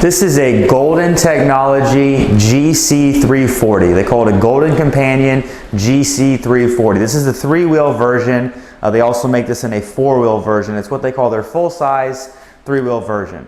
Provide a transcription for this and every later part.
This is a Golden Technology GC340. They call it a Golden Companion GC340. This is the 3-wheel version. They also make this in a 4-wheel version. It's what they call their full-size 3-wheel version.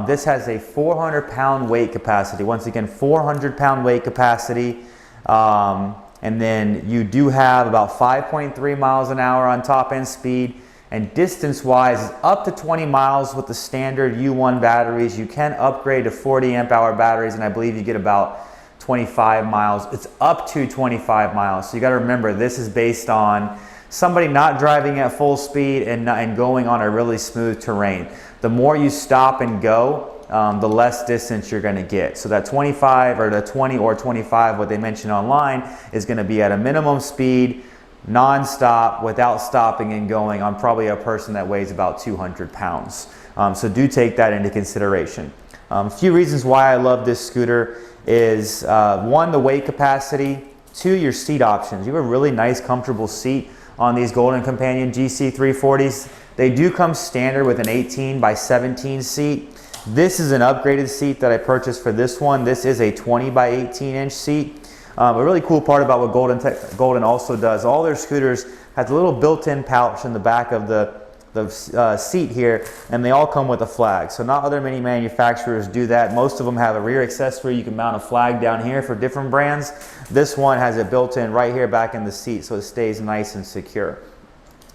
This has a 400-pound weight capacity. Once again, 400-pound weight capacity. And then you do have about 5.3 miles an hour on top end speed. And distance-wise, up to 20 miles with the standard U1 batteries. You can upgrade to 40 amp hour batteries, and I believe you get about 25 miles. It's up to 25 miles. So you got to remember, this is based on somebody not driving at full speed and going on a really smooth terrain. The more you stop and go, the less distance you're going to get. So that 25 or the 20 or 25, what they mention online, is going to be at a minimum speed, non-stop, without stopping and going, on probably a person that weighs about 200 pounds. So do take that into consideration. A few reasons why I love this scooter is one, the weight capacity, two, your seat options. You have a really nice, comfortable seat on these Golden Companion GC340s. They do come standard with an 18 by 17 seat. This is an upgraded seat that I purchased for this one. This is a 20 by 18 inch seat. A really cool part about what Golden also does, all their scooters has a little built-in pouch in the back of the seat here, and they all come with a flag. So not other many manufacturers do that. Most of them have a rear accessory. You can mount a flag down here for different brands. This one has it built in right here back in the seat, so it stays nice and secure.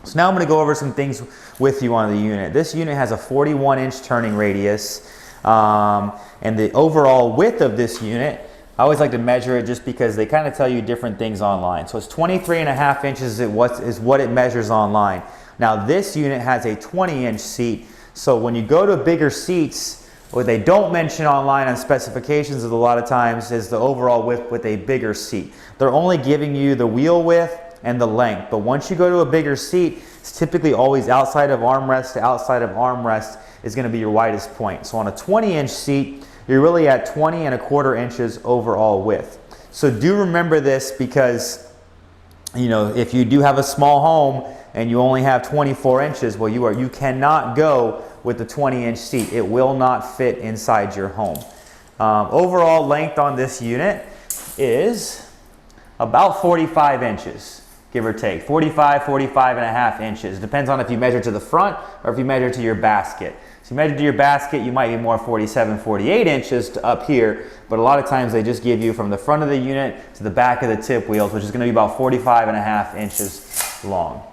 So now I'm going to go over some things with you on the unit. This unit has a 41-inch turning radius, and the overall width of this unit, I always like to measure it just because they kind of tell you different things online. So it's 23.5 inches is what it measures online. Now this unit has a 20-inch seat, so when you go to bigger seats, what they don't mention online on specifications a lot of times is the overall width with a bigger seat. They're only giving you the wheel width and the length, but once you go to a bigger seat, it's typically always outside of armrest to outside of armrest is going to be your widest point. So on a 20-inch seat, you're really at 20.25 inches overall width. So do remember this, because you know, if you do have a small home and you only have 24 inches, well, you cannot go with the 20-inch seat. It will not fit inside your home. Overall length on this unit is about 45 inches, give or take. 45.5 inches. Depends on if you measure to the front or if you measure to your basket. So you measure to your basket, you might be more 47, 48 inches to up here, but a lot of times they just give you from the front of the unit to the back of the tip wheels, which is going to be about 45.5 inches long.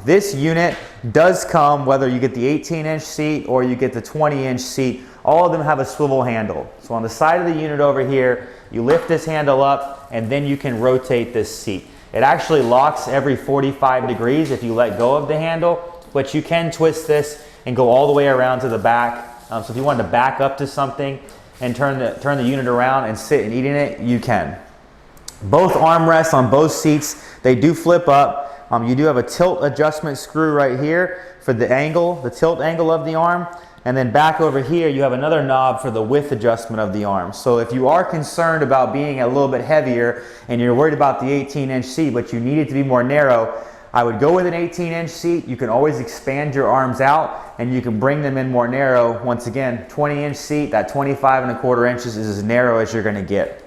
This unit does come, whether you get the 18-inch seat or you get the 20-inch seat, all of them have a swivel handle. So on the side of the unit over here, you lift this handle up and then you can rotate this seat. It actually locks every 45 degrees if you let go of the handle, but you can twist this and go all the way around to the back. So if you wanted to back up to something and turn the unit around and sit and eat in it, you can. Both armrests on both seats, they do flip up. You do have a tilt adjustment screw right here for the angle, the tilt angle of the arm. And then back over here, you have another knob for the width adjustment of the arm. So if you are concerned about being a little bit heavier and you're worried about the 18-inch seat, but you need it to be more narrow, I would go with an 18-inch seat. You can always expand your arms out and you can bring them in more narrow. Once again, 20-inch seat, that 25.25 inches is as narrow as you're going to get.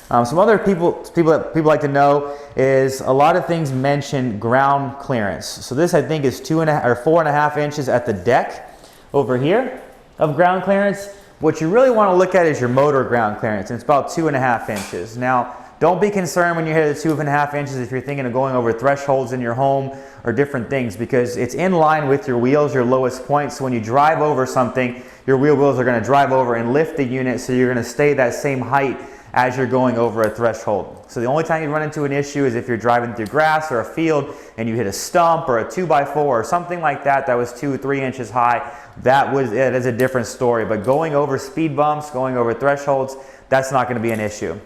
Some other people like to know is a lot of things mention ground clearance. So this, I think, is 4.5 inches at the deck over here of ground clearance. What you really want to look at is your motor ground clearance, and it's about 2.5 inches. Now, don't be concerned when you hit the 2.5 inches if you're thinking of going over thresholds in your home or different things, because it's in line with your wheels, your lowest point. So when you drive over something, your wheels are going to drive over and lift the unit, so you're going to stay that same height as you're going over a threshold. So the only time you run into an issue is if you're driving through grass or a field and you hit a stump or a 2x4 or something like that was 2-3 inches high. It is a different story. But going over speed bumps, going over thresholds, that's not going to be an issue.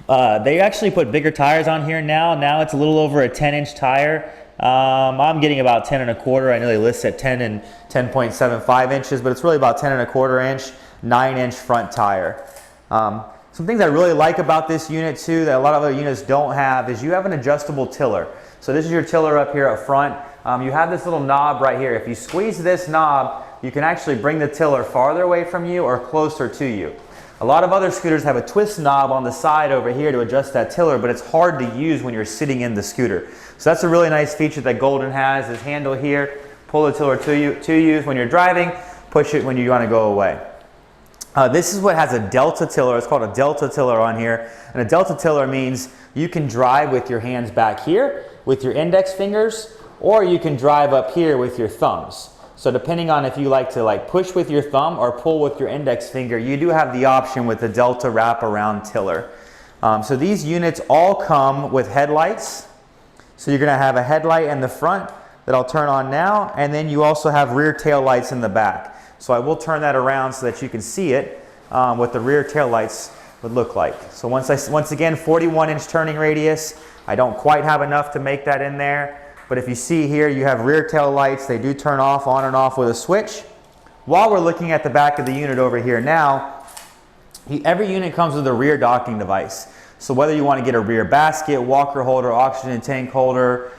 They actually put bigger tires on here now. Now it's a little over a 10-inch tire. I'm getting about 10.25. I know they list at 10 and 10.75 inches, but it's really about 10.25 inch, 9-inch front tire. Some things I really like about this unit too that a lot of other units don't have is you have an adjustable tiller. So this is your tiller up here up front. You have this little knob right here. If you squeeze this knob, you can actually bring the tiller farther away from you or closer to you. A lot of other scooters have a twist knob on the side over here to adjust that tiller, but it's hard to use when you're sitting in the scooter. So that's a really nice feature that Golden has, this handle here. Pull the tiller to you when you're driving, push it when you want to go away. This is what has a delta tiller. It's called a delta tiller on here. And a delta tiller means you can drive with your hands back here with your index fingers, or you can drive up here with your thumbs. So depending on if you like to push with your thumb or pull with your index finger, you do have the option with the delta wraparound tiller. So these units all come with headlights. So you're going to have a headlight in the front that I'll turn on now, and then you also have rear tail lights in the back. So I will turn that around so that you can see it, what the rear tail lights would look like. So once again, 41-inch turning radius. I don't quite have enough to make that in there, but if you see here, you have rear tail lights. They do turn off, on and off with a switch. While we're looking at the back of the unit over here now, every unit comes with a rear docking device. So whether you want to get a rear basket, walker holder, oxygen tank holder,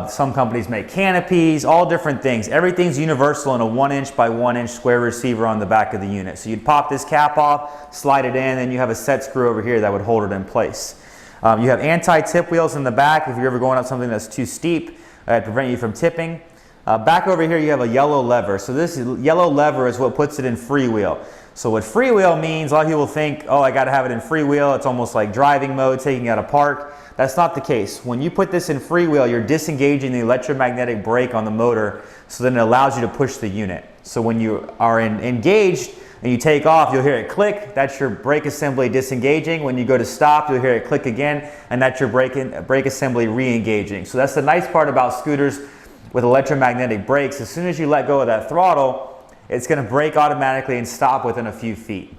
some companies make canopies, all different things. Everything's universal in a 1-inch by 1-inch square receiver on the back of the unit. So you'd pop this cap off, slide it in, and you have a set screw over here that would hold it in place. You have anti-tip wheels in the back if you're ever going up something that's too steep to prevent you from tipping. Back over here you have a yellow lever. So this yellow lever is what puts it in freewheel. So what freewheel means, a lot of people think, oh, I got to have it in freewheel. It's almost like driving mode, taking out a park. That's not the case. When you put this in freewheel, you're disengaging the electromagnetic brake on the motor, so then it allows you to push the unit. So when you are engaged and you take off, you'll hear it click. That's your brake assembly disengaging. When you go to stop, you'll hear it click again, and that's your brake assembly re-engaging. So that's the nice part about scooters with electromagnetic brakes. As soon as you let go of that throttle, it's going to brake automatically and stop within a few feet.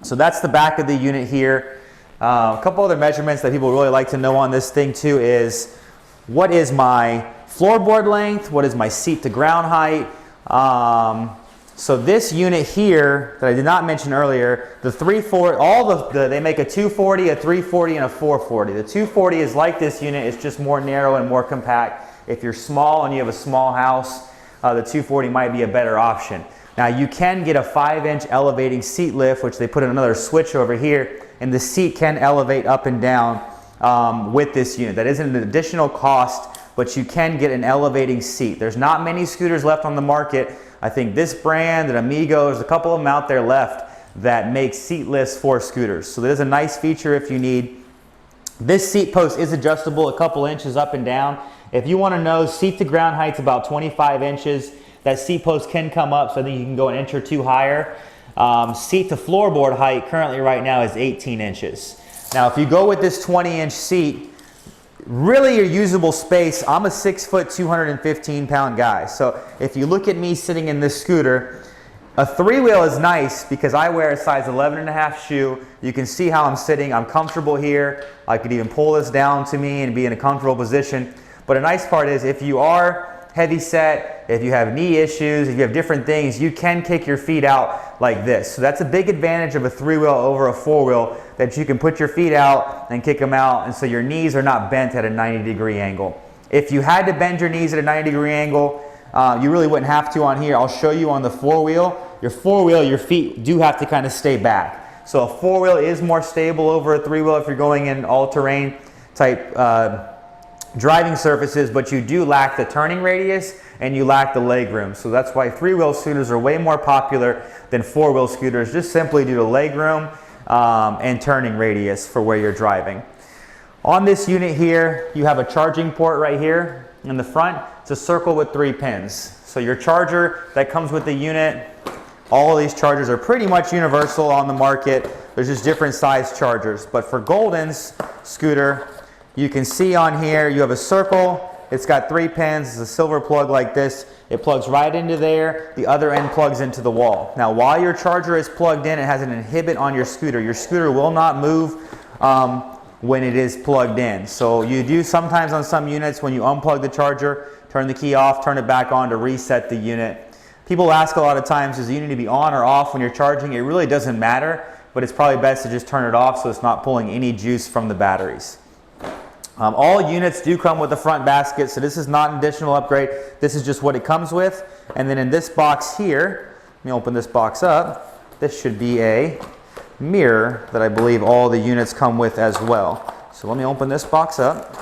So that's the back of the unit here. A couple other measurements that people really like to know on this thing too is, what is my floorboard length? What is my seat to ground height? So this unit here that I did not mention earlier, the 340, they make a 240, a 340, and a 440. The 240 is like this unit, it's just more narrow and more compact. If you're small and you have a small house, the 240 might be a better option. Now you can get a 5-inch elevating seat lift, which they put another switch over here, and the seat can elevate up and down with this unit. That is an additional cost, but you can get an elevating seat. There's not many scooters left on the market. I think this brand and Amigo, there's a couple of them out there left that make seat lifts for scooters. So there's a nice feature if you need. This seat post is adjustable a couple inches up and down. If you want to know, seat to ground height's about 25 inches. That seat post can come up, so I think you can go an inch or two higher. Seat to floorboard height currently right now is 18 inches. Now if you go with this 20-inch seat, really your usable space, I'm a 6 foot, 215 pound guy. So if you look at me sitting in this scooter, a 3-wheel is nice because I wear a size 11.5 shoe. You can see how I'm sitting. I'm comfortable here. I could even pull this down to me and be in a comfortable position. But a nice part is if you are heavy set, if you have knee issues, if you have different things, you can kick your feet out like this. So that's a big advantage of a 3-wheel over a 4-wheel, that you can put your feet out and kick them out, and so your knees are not bent at a 90-degree angle. If you had to bend your knees at a 90-degree angle, you really wouldn't have to on here. I'll show you on the 4-wheel. Your 4-wheel, your feet do have to kind of stay back. So a 4-wheel is more stable over a 3-wheel if you're going in all-terrain type driving surfaces, but you do lack the turning radius and you lack the legroom. So that's why 3-wheel scooters are way more popular than 4-wheel scooters, just simply due to legroom and turning radius for where you're driving. On this unit here, you have a charging port right here in the front. It's a circle with 3 pins. So your charger that comes with the unit, all of these chargers are pretty much universal on the market. There's just different size chargers. But for Golden's scooter, you can see on here, you have a circle. It's got 3 pins. It's a silver plug like this. It plugs right into there. The other end plugs into the wall. Now, while your charger is plugged in, it has an inhibit on your scooter. Your scooter will not move when it is plugged in. So you do sometimes on some units, when you unplug the charger, turn the key off, turn it back on to reset the unit. People ask a lot of times, does the unit need to be on or off when you're charging? It really doesn't matter, but it's probably best to just turn it off so it's not pulling any juice from the batteries. All units do come with a front basket, so this is not an additional upgrade. This is just what it comes with. And then in this box here, let me open this box up. This should be a mirror that I believe all the units come with as well. So let me open this box up.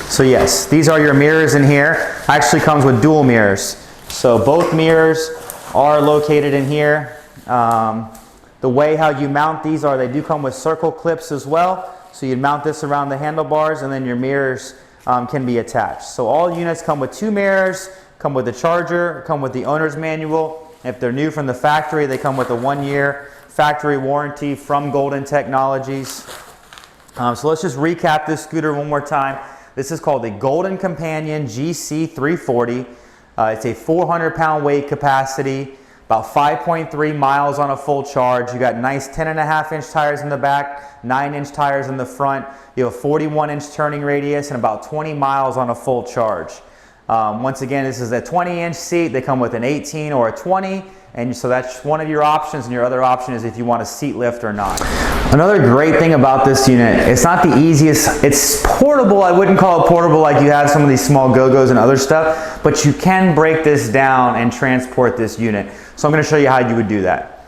So yes, these are your mirrors in here. Actually comes with dual mirrors. So both mirrors are located in here. The way how you mount these are they do come with circle clips as well. So you'd mount this around the handlebars and then your mirrors can be attached. So all units come with 2 mirrors, come with the charger, come with the owner's manual. If they're new from the factory, they come with a 1-year factory warranty from Golden Technologies. So let's just recap this scooter one more time. This is called the Golden Companion GC340. It's a 400-pound weight capacity, about 5.3 miles on a full charge. You got nice 10.5-inch tires in the back, 9-inch tires in the front. You have a 41-inch turning radius and about 20 miles on a full charge. Once again, this is a 20-inch seat. They come with an 18 or a 20. And so that's one of your options, and your other option is if you want a seat lift or not. Another great thing about this unit, it's not the easiest, it's portable. I wouldn't call it portable like you have some of these small Go-Go's and other stuff, but you can break this down and transport this unit. So I'm going to show you how you would do that.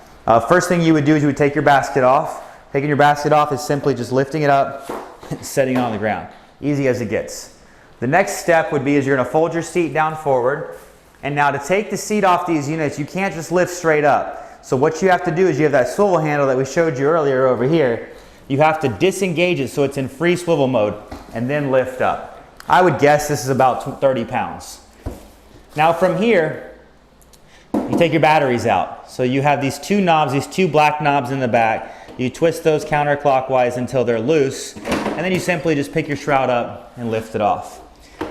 First thing you would do is you would take your basket off. Taking your basket off is simply just lifting it up and setting it on the ground. Easy as it gets. The next step would be is you're going to fold your seat down forward. And now to take the seat off these units, you can't just lift straight up. So what you have to do is you have that swivel handle that we showed you earlier over here. You have to disengage it so it's in free swivel mode and then lift up. I would guess this is about 30 pounds. Now from here, you take your batteries out. So you have these 2 knobs, these 2 black knobs in the back. You twist those counterclockwise until they're loose. And then you simply just pick your shroud up and lift it off.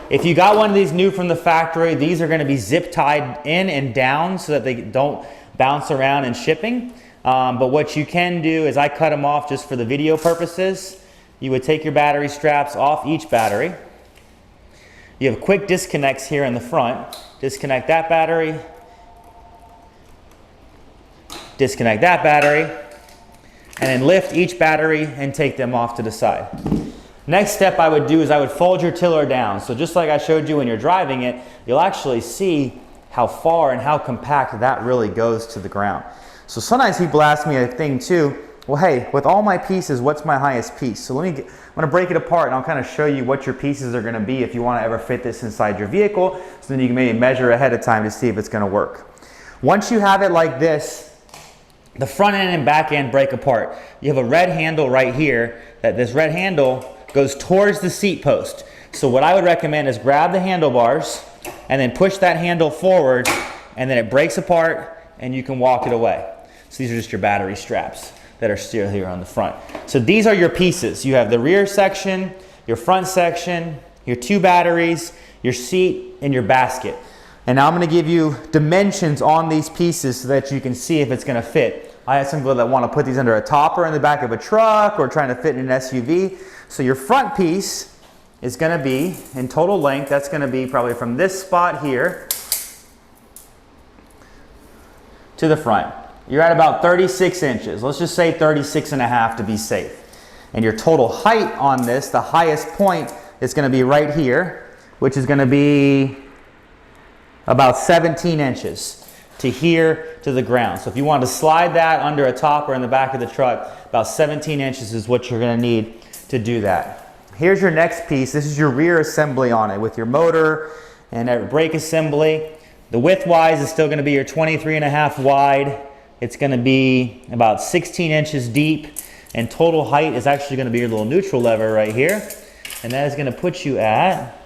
If you got one of these new from the factory, these are going to be zip tied in and down so that they don't bounce around in shipping. But what you can do is I cut them off just for the video purposes. You would take your battery straps off each battery. You have quick disconnects here in the front. Disconnect that battery. Disconnect that battery. And then lift each battery and take them off to the side. Next step I would do is I would fold your tiller down. So just like I showed you when you're driving it, you'll actually see how far and how compact that really goes to the ground. So sometimes people ask me a thing too, well hey, with all my pieces, what's my highest piece? So I'm going to break it apart and I'll kind of show you what your pieces are going to be if you want to ever fit this inside your vehicle. So then you can maybe measure ahead of time to see if it's going to work. Once you have it like this, the front end and back end break apart. You have a red handle right here, that this red handle goes towards the seat post. So what I would recommend is grab the handlebars and then push that handle forward and then it breaks apart and you can walk it away. So these are just your battery straps that are still here on the front. So these are your pieces. You have the rear section, your front section, your 2 batteries, your seat, and your basket. And now I'm going to give you dimensions on these pieces so that you can see if it's going to fit. I have some people that want to put these under a topper in the back of a truck or trying to fit in an SUV. So your front piece is going to be, in total length, that's going to be probably from this spot here to the front. You're at about 36 inches. Let's just say 36.5 to be safe. And your total height on this, the highest point, is going to be right here, which is going to be about 17 inches to here to the ground. So if you want to slide that under a topper in the back of the truck, about 17 inches is what you're going to need to do that. Here's your next piece. This is your rear assembly on it with your motor and a brake assembly. The width-wise is still going to be your 23.5 wide. It's going to be about 16 inches deep, and total height is actually going to be your little neutral lever right here, and that is going to put you at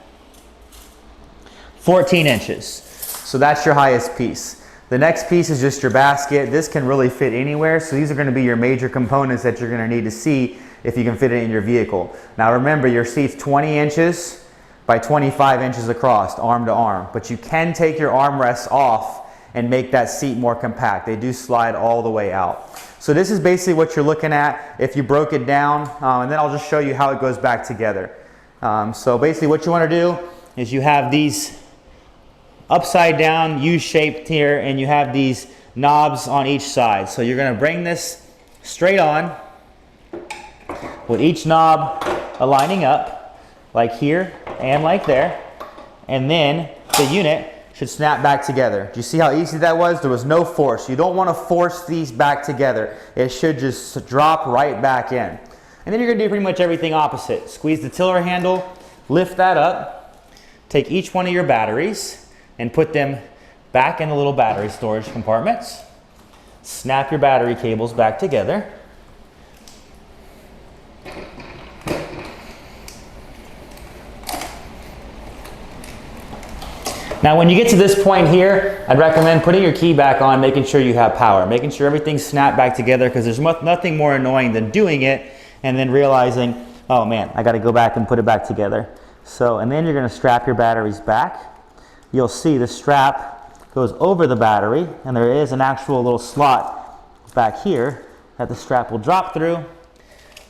14 inches. So that's your highest piece. The next piece is just your basket. This can really fit anywhere, so these are going to be your major components that you're going to need to see if you can fit it in your vehicle. Now remember, your seat's 20 inches by 25 inches across, arm to arm, but you can take your armrests off and make that seat more compact. They do slide all the way out. So this is basically what you're looking at if you broke it down, and then I'll just show you how it goes back together. So basically what you want to do is you have these upside down U-shaped here, and you have these knobs on each side. So you're going to bring this straight on with each knob aligning up like here and like there, and then the unit should snap back together. Do you see how easy that was? There was no force. You don't want to force these back together. It should just drop right back in. And then you're going to do pretty much everything opposite. Squeeze the tiller handle, lift that up, take each one of your batteries and put them back in the little battery storage compartments. Snap your battery cables back together. Now when you get to this point here, I'd recommend putting your key back on, making sure you have power, making sure everything's snapped back together, because there's nothing more annoying than doing it and then realizing, oh man, I gotta go back and put it back together. So, and then you're gonna strap your batteries back. You'll see the strap goes over the battery, and there is an actual little slot back here that the strap will drop through, and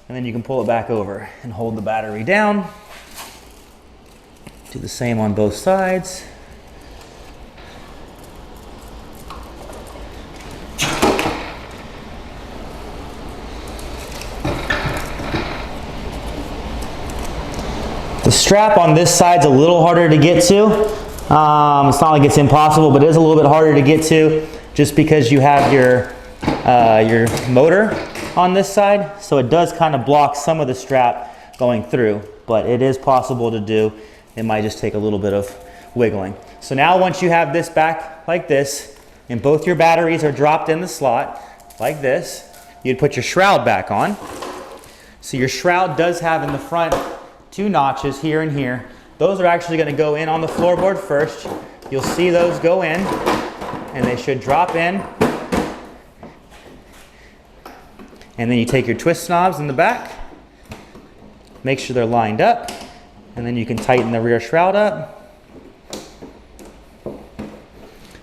then you can pull it back over and hold the battery down. Do the same on both sides. The strap on this side's a little harder to get to. It's not like it's impossible, but it is a little bit harder to get to just because you have your motor on this side. So it does kind of block some of the strap going through, but it is possible to do. It might just take a little bit of wiggling. So now once you have this back like this, and both your batteries are dropped in the slot like this, you'd put your shroud back on. So your shroud does have in the front 2 notches here and here. Those are actually going to go in on the floorboard first. You'll see those go in, and they should drop in. And then you take your twist knobs in the back, make sure they're lined up, and then you can tighten the rear shroud up.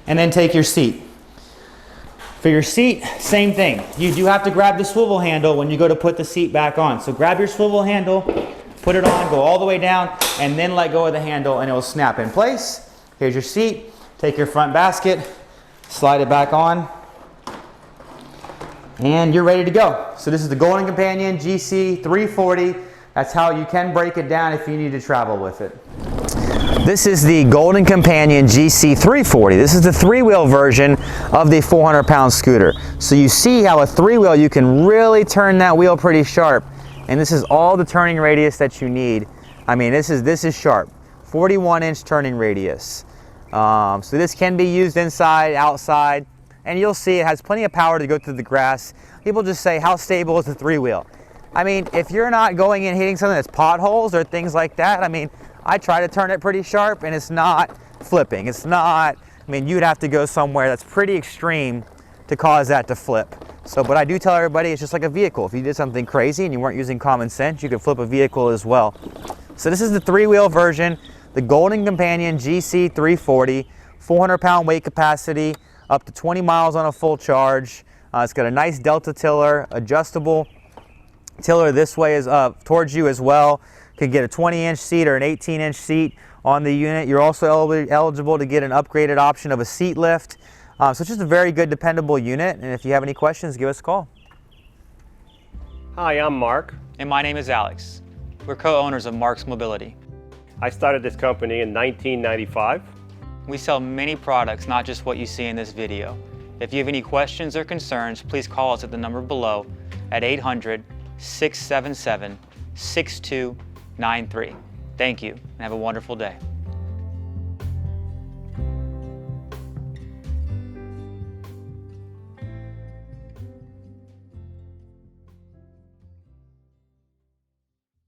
And then take your seat. For your seat, same thing. You do have to grab the swivel handle when you go to put the seat back on. So grab your swivel handle, put it on, go all the way down, and then let go of the handle and it will snap in place. Here's your seat. Take your front basket, slide it back on, and you're ready to go. So this is the Golden Companion GC340. That's how you can break it down if you need to travel with it. This is the Golden Companion GC340. This is the 3-wheel version of the 400-pound scooter. So you see how a 3-wheel, you can really turn that wheel pretty sharp. And this is all the turning radius that you need. I mean, this is sharp. 41-inch turning radius. So this can be used inside, outside, and you'll see it has plenty of power to go through the grass. People just say, how stable is the 3-wheel? I mean, if you're not going and hitting something that's potholes or things like that, I mean, I try to turn it pretty sharp and it's not flipping. It's not, I mean, you'd have to go somewhere that's pretty extreme to cause that to flip. So, but I do tell everybody it's just like a vehicle. If you did something crazy and you weren't using common sense, you could flip a vehicle as well. So this is the 3-wheel version, the Golden Companion GC340, 400-pound weight capacity, up to 20 miles on a full charge. It's got a nice Delta tiller, adjustable tiller this way is towards you as well. Could get a 20-inch seat or an 18-inch seat on the unit. You're also eligible to get an upgraded option of a seat lift. So it's just a very good, dependable unit, and if you have any questions, give us a call. Hi, I'm Mark. And my name is Alex. We're co-owners of Marc's Mobility. I started this company in 1995. We sell many products, not just what you see in this video. If you have any questions or concerns, please call us at the number below at 800-677-6293. Thank you, and have a wonderful day.